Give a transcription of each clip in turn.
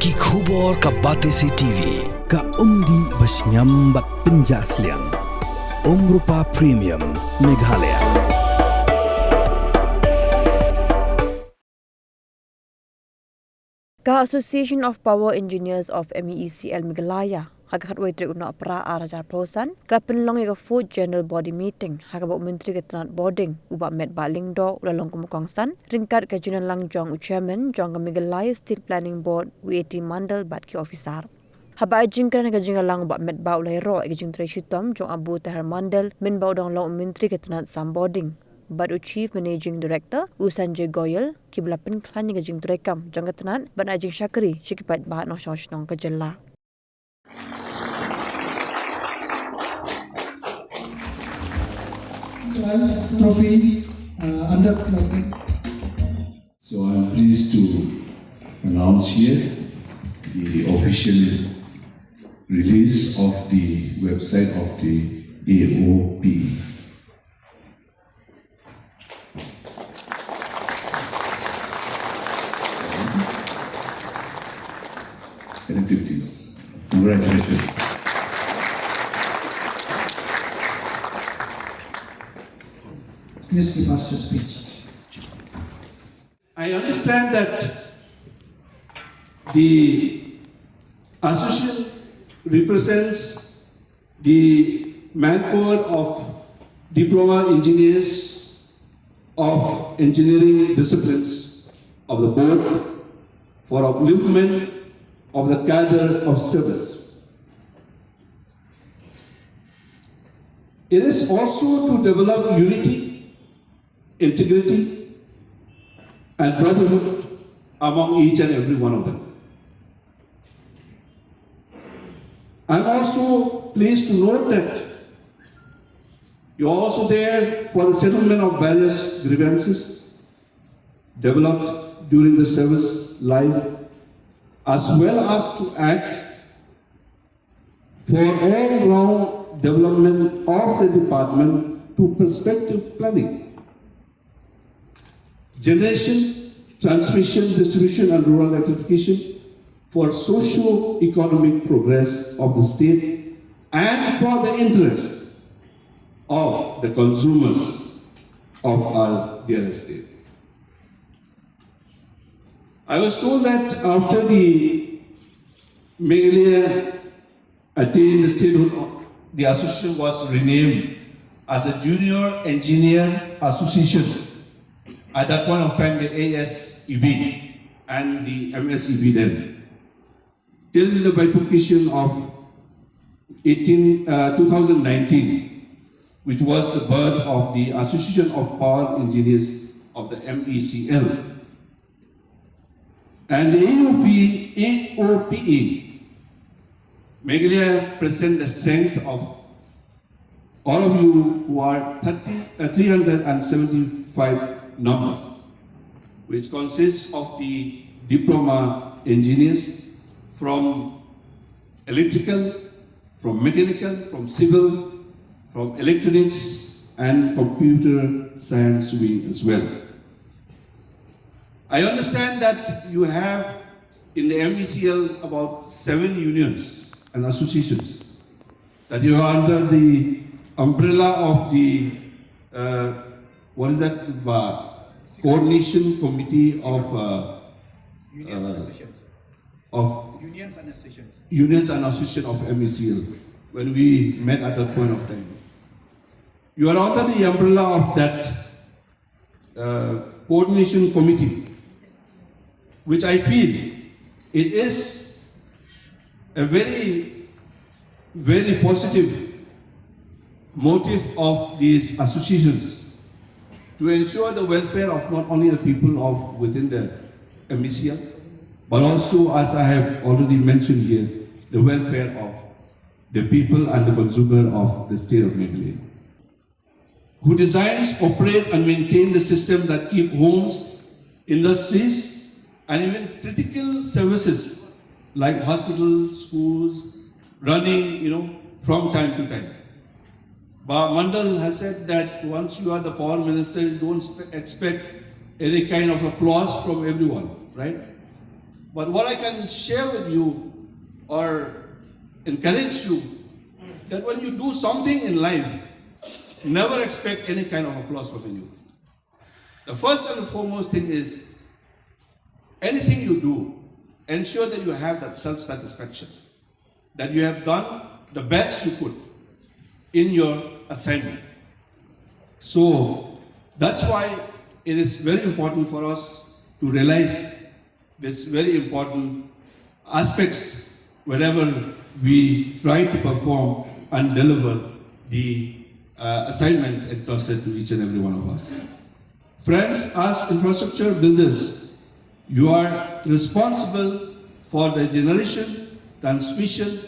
Ki khubor ka Batesi TV. Ka umdi basnyam bat penjaslian. Rupa Premium Meghalaya. Ka Association of Power Engineers of Meecl Meghalaya hagkat waitre una pra arajar prosan klapen long ega fourth general body meeting hagaba menteri ketanat boarding uba Metbah lingdo ulalong kumukongsan ringkat kajunan lang jong chairman jong Meghalaya State Planning Board UAT Mondal bat ki officer haba Jingtreikam ka jingalang uba Metbah Ïaroh ega Jingtreikam jong abu tahar Mondal min ba udang long menteri ketanat sam boarding But Chief Managing Director Sanjay Goyal Kiba Pynkhlaiñ ka Jingtreikam jong ketanat ban ajing syakri shikipat bahat nong shosh nong kajalla Trophy under clubbing. So I'm pleased to announce here the official release of the website of the AOP. And activities. Congratulations. Please give us your speech. I understand that the association represents the manpower of diploma engineers of engineering disciplines of the board for upliftment of the cadre of service. It is also to develop unity, integrity, and brotherhood among each and every one of them. I'm also pleased to note that you're also there for the settlement of various grievances developed during the service life, as well as to act for all-round development of the department to prospective planning. Generation, transmission, distribution and rural electrification for socio-economic progress of the state and for the interest of the consumers of our dear state. I was told that after the Meecl attained the statehood, the association was renamed as a Junior Engineer Association. At that point of time, the ASEB and the MSEB then. Till the bifurcation of 2019, which was the birth of the Association of Power Engineers of the Meecl. And the AOPE, Meghalaya present the strength of all of you who are 375 numbers, which consists of the diploma engineers from electrical, from mechanical, from civil, from electronics and computer science wing as well. I understand that you have in the Meecl about 7 unions and associations, that you are under the umbrella of the coordination committee of unions and associations of Meecl when we met at that point of time. You are under the umbrella of that coordination committee, which I feel it is a very, very positive motive of these associations to ensure the welfare of not only the people of within the Meecl, but also, as I have already mentioned here, the welfare of the people and the consumer of the state of Metbah, who designs, operate and maintain the system that keep homes, industries and even critical services like hospitals, schools, running, from time to time. But Mondal has said that once you are the power minister, you don't expect any kind of applause from everyone, right? But what I can share with you or encourage you, that when you do something in life, never expect any kind of applause from anyone. The first and foremost thing is, anything you do, ensure that you have that self-satisfaction, that you have done the best you could in your assignment. So that's why it is very important for us to realize this very important aspects wherever we try to perform and deliver the assignments entrusted to each and every one of us. Friends, as infrastructure builders, you are responsible for the generation, transmission,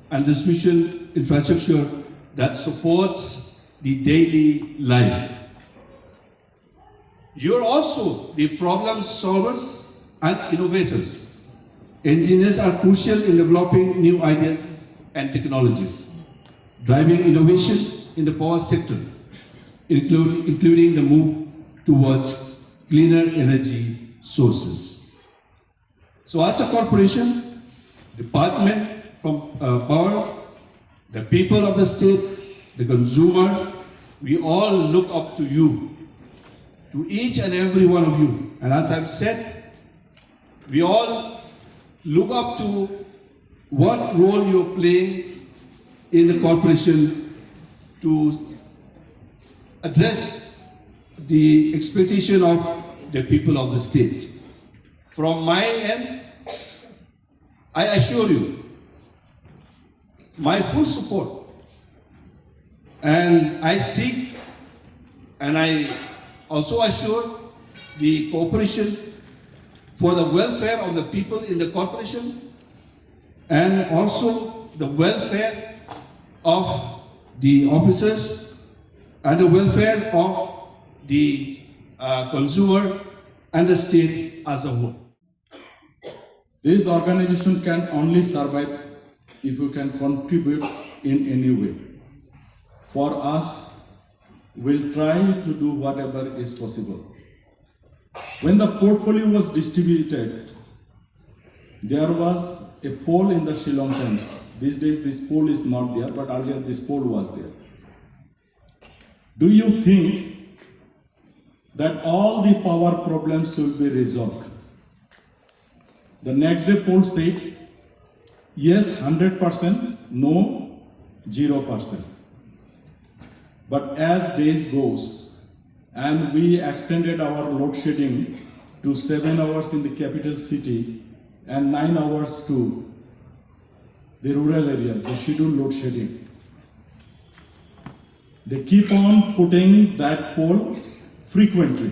and distribution infrastructure that supports the daily life. You are also the problem solvers and innovators. Engineers are crucial in developing new ideas and technologies, driving innovation in the power sector, including the move towards cleaner energy sources. So as a corporation, department from power, the people of the state, the consumer, we all look up to you, to each and every one of you. And as I've said, we all look up to what role you're playing in the corporation to address the expectation of the people of the state. From my end, I assure you my full support, and I seek and I also assure the cooperation for the welfare of the people in the corporation and also the welfare of the officers and the welfare of the consumer and the state as a whole. This organization can only survive if you can contribute in any way. For us, we'll try to do whatever is possible. When the portfolio was distributed, there was a poll in the Shillong Times. These days this poll is not there, but earlier this poll was there. Do you think that all the power problems will be resolved? The next day poll said, yes, 100%, no, 0%. But as days goes, and we extended our load shedding to 7 hours in the capital city and 9 hours to the rural areas, the scheduled load shedding. They keep on putting that poll frequently.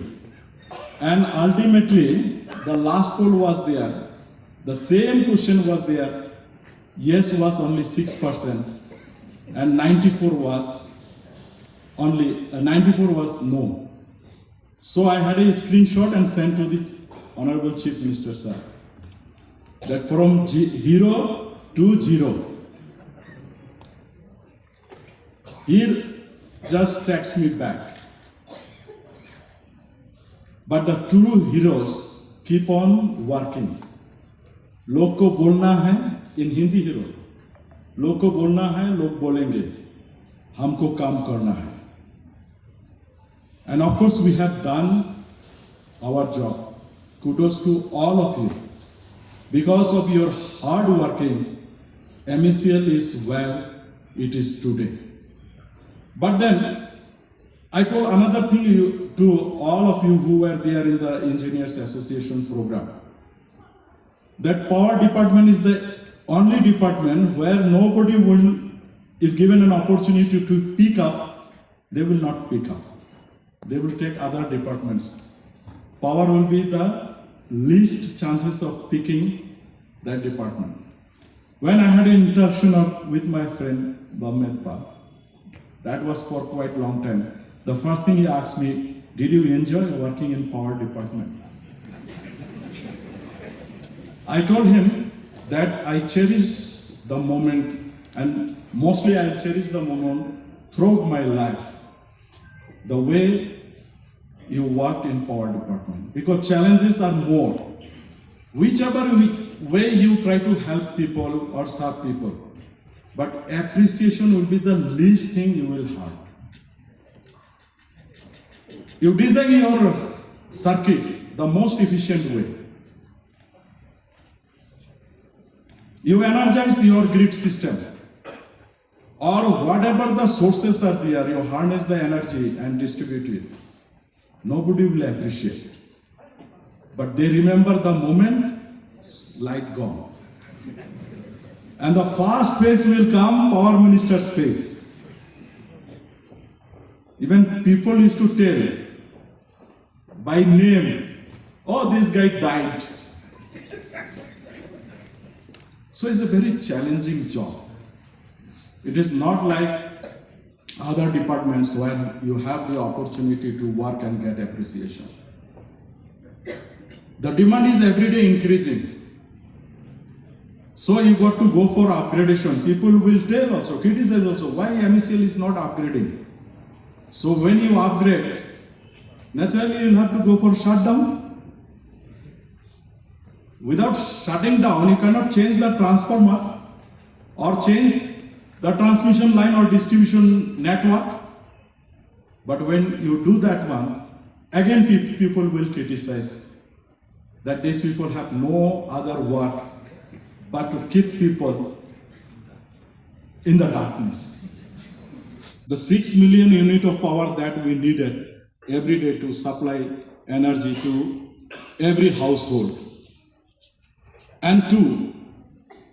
And ultimately, the last poll was there. The same question was there. Yes was only 6%, and 94 was no. So I had a screenshot and sent to the Honorable Chief Minister, sir, that from 0 to 0. He just text me back. But the true heroes keep on working. लोग को बोलना है इन Hindi hero, लोग को बोलना है, लोग बोलेंगे, हमको काम करना है. And of course we have done our job. Kudos to all of you. Because of your hard working, Meecl is where it is today. But then I told another thing to all of you who were there in the Engineers Association program. That power department is the only department where nobody will, if given an opportunity to pick up, they will not pick up. They will take other departments. Power will be the least chances of picking that department. When I had an interaction with my friend Metbah, that was for quite a long time. The first thing he asked me, did you enjoy working in power department? I told him that I cherish the moment, and mostly I cherish the moment throughout my life, the way you worked in power department, because challenges are more. Whichever way you try to help people or serve people, but appreciation will be the least thing you will have. You design your circuit the most efficient way. You energize your grid system, or whatever the sources are there, you harness the energy and distribute it. Nobody will appreciate. But they remember the moment, light gone. And the fast phase will come, power minister's phase. Even people used to tell by name, oh, this guy died. So it's a very challenging job. It is not like other departments where you have the opportunity to work and get appreciation. The demand is every day increasing. So you got to go for upgradation. People will tell also, criticize also, why Meecl is not upgrading. So when you upgrade, naturally you'll have to go for shutdown. Without shutting down, you cannot change the transformer or change the transmission line or distribution network. But when you do that one, again people will criticize that these people have no other work but to keep people in the darkness. The 6 million unit of power that we needed every day to supply energy to every household and to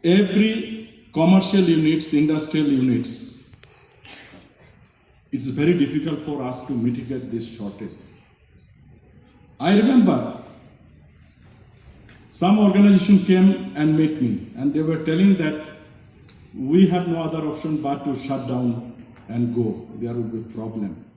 every commercial units, industrial units, it's very difficult for us to mitigate this shortage. I remember some organization came and met me and they were telling that we have no other option but to shut down and go. There will be a problem.